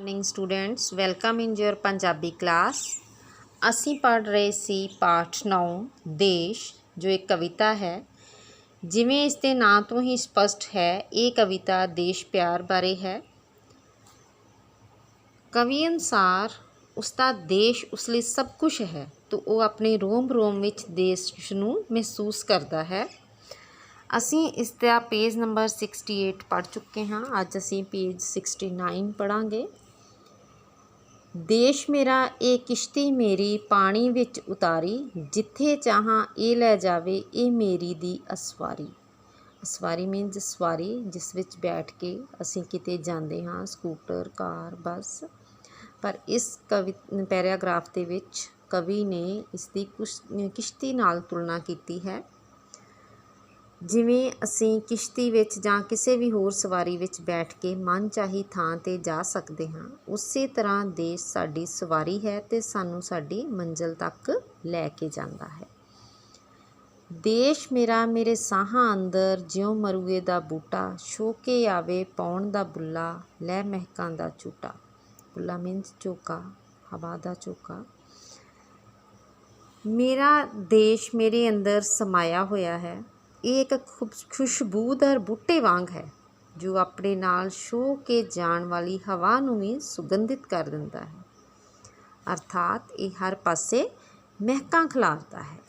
Morning students, welcome in your Punjabi class. असी पढ़ रहे सी पाठ 9 देश, जो एक कविता है। जिमें इसके नाम तो ही स्पष्ट है, ये कविता देश प्यार बारे है। कवि अनुसार उसका देश उस लिए सब कुछ है, तो वो अपने रोम रोम विच देश नूं महसूस करता है। असी इसका पेज नंबर 68 पढ़ चुके हाँ। अज असी पेज 69 पढ़ांगे। देश मेरा ये किश्ती मेरी पानी विच उतारी, जिथे चाहां ये लै जावे ये मेरी दी असवारी। असवारी मीनस सवारी, जिस विच बैठ के असीं किते जांदे हाँ, स्कूटर, कार, बस। पर इस पैराग्राफ दे विच कवि ने इसकी किश्ती नाल तुलना कीती है। जिवें असीं किश्ती विच जां किसी भी होर सवारी विच बैठ के मन चाही थां ते जा सकते हाँ, उसे तरह देश साडी सवारी है ते सानू साडी मंजिल तक लैके जांदा है। देश मेरा मेरे साहां अंदर ज्यों मरूए दा बूटा, छो के आवे पौण दा बुला, लै महकां दा झूटा। बुला मीनस झोंका, हवा दा झोंका। मेरा देश मेरे अंदर समाया होया है। ये एक खुशबूदार बूटे वांग है, जो अपने नाल छो के जाण वाली हवा नूं भी सुगंधित कर दिंदा है। अर्थात ये हर पासे महकां खिलारदा है।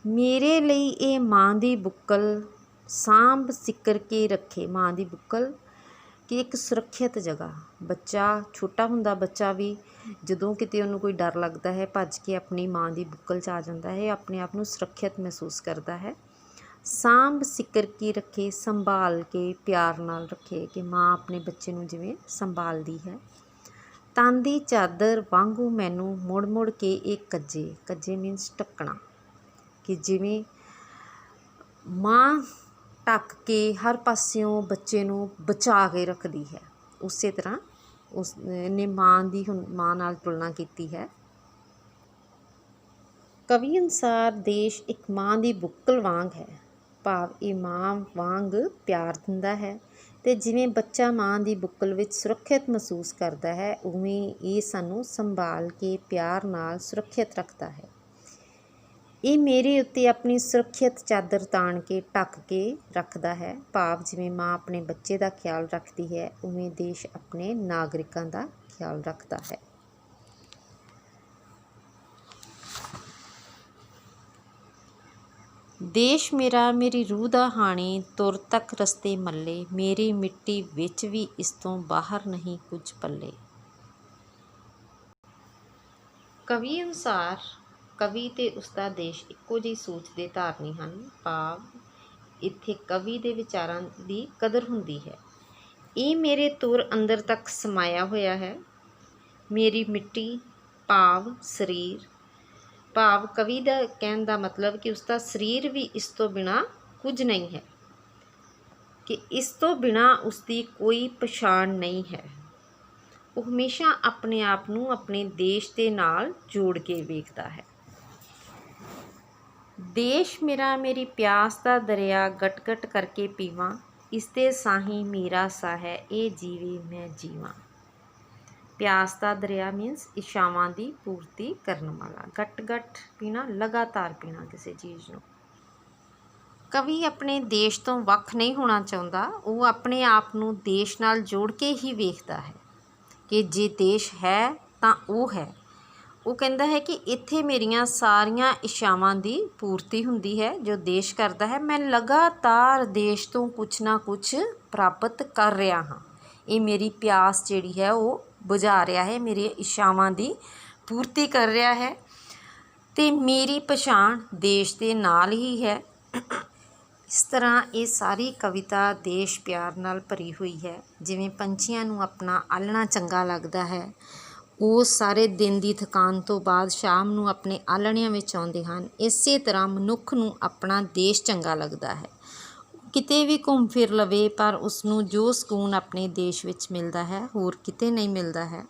मेरे लिए ये माँ दी बुक्कल सांभ सिकर के रखे। माँ दी बुक्कल कि एक सुरੱਖਿਅਤ जगह। बच्चा छोटा हुंदा बच्चा भी ਜਦੋਂ ਕਿਤੇ ਉਹਨੂੰ ਕੋਈ डर लगता है, भज के अपनी माँ की बुक्कल 'ਚ आ ਜਾਂਦਾ है, अपने आप ਨੂੰ ਸੁਰੱਖਿਅਤ महसूस करता है। सांभ सिकर के रखे, संभाल के प्यार नाल रखे, कि माँ अपने बच्चे ਨੂੰ ਜਿਵੇਂ संभालदी है। तन दी चादर वांगू मैनू मुड़ मुड़ के एक कज्जे, कज्जे मीनस ढकना, कि जिवें माँ ढक के हर पासियों बच्चे ਨੂੰ बचा के रखती है, उस तरह उसने माँ की माँ नाल तुलना की है। कवि अनुसार देश एक माँ की बुक्कल वांग है, भाव ये माँ वांग प्यार दिंदा है, ते जिवें बच्चा माँ की बुक्कल विच सुरੱਖਿਅਤ महसूस करता है, उवें ये सानू संभाल के प्यार नाल सुरੱਖਿਅਤ रखता है। ये मेरे उत्ते अपनी सुरੱਖਿਅਤ चादर ताण के ढक के रखता है, भाव जिवें माँ अपने बच्चे का ख्याल रखती है, उवें देश अपने नागरिकों का ख्याल रखता है। देश मेरा मेरी रूह दा हाणी, तुर तक रस्ते मल्ले, मेरी मिट्टी विच भी इस तों बाहर नहीं कुछ पल्ले। कवि अनुसार कवि ते उसका देश इक्को जी सोच दे धारनी हन, भाव इत्थे कवि दे विचारां दी कदर हुंदी है। ये मेरे तुर अंदर तक समाया होया है। मेरी मिट्टी भाव शरीर, भाव कवि का कहने का मतलब कि उसका शरीर भी इस तो बिना कुछ नहीं है, कि इस तो बिना उसकी कोई पछाण नहीं है। वो हमेशा अपने आप नूं अपने देश के नाल जोड़ के वेखदा है। देश मेरा मेरी प्यास का दरिया, गट गट करके पीवां, इसते साही मेरा सा है, ये जीवे मैं जीवां। प्यास का दरिया मीनस इच्छावां की पूर्ति करने वाला, गट गट पीना, लगातार पीना किसी चीज़ को। कवि अपने देश तो वख नहीं होना चाहता, वो अपने आप नूं देश नाल जोड़ के ही वेखदा है, कि जे देश है तो वो है। वो कहता है कि इत्थे मेरियां सारियां इच्छावां की पूर्ति हुंदी है, जो देश करता है। मैं लगातार देश तो कुछ ना कुछ प्राप्त कर रहा हाँ। ये मेरी प्यास जिहड़ी है वो बुझा रहा है, मेरी इच्छावां की पूर्ति कर रहा है, ते मेरी पछाण देश के नाल ही है। इस तरह ये सारी कविता देश प्यार नाल भरी हुई है। जिवें पंछियां नूं अपना आलना चंगा लगता है, वो सारे दिन की थकान तो बाद शाम नूं अपने आलणियां विच आउंदे हन, इसे तरह मनुख नूं अपना देश चंगा लगता है। किते भी घूम फिर लवे, पर उसनूं जो सकून अपने देश विच मिलता है, होर किते नहीं मिलता है।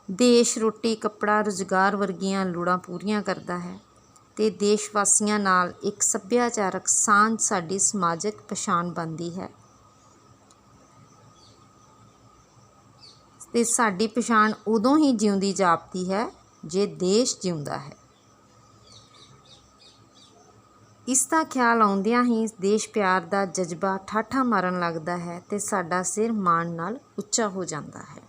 देश रोटी कपड़ा रोजगार वर्गियां लोड़ां पूरीआं करता है, ते देशवासियों नाल एक सभ्याचारक सांझ साडी समाजिक पछाण बनती है। ਤੇ ਸਾਡੀ ਪਛਾਣ ਉਦੋਂ ਹੀ ਜਿਉਂਦੀ ਜਾਪਦੀ ਹੈ ਜੇ ਦੇਸ਼ ਜਿਉਂਦਾ ਹੈ। ਇਸ ਦਾ ਖਿਆਲ ਆਉਂਦਿਆਂ ਹੀ ਦੇਸ਼ ਪਿਆਰ ਦਾ ਜਜ਼ਬਾ ਠਾਠਾਂ ਮਾਰਨ ਲੱਗਦਾ ਹੈ ਤੇ ਸਾਡਾ ਸਿਰ ਮਾਣ ਨਾਲ ਉੱਚਾ ਹੋ ਜਾਂਦਾ ਹੈ।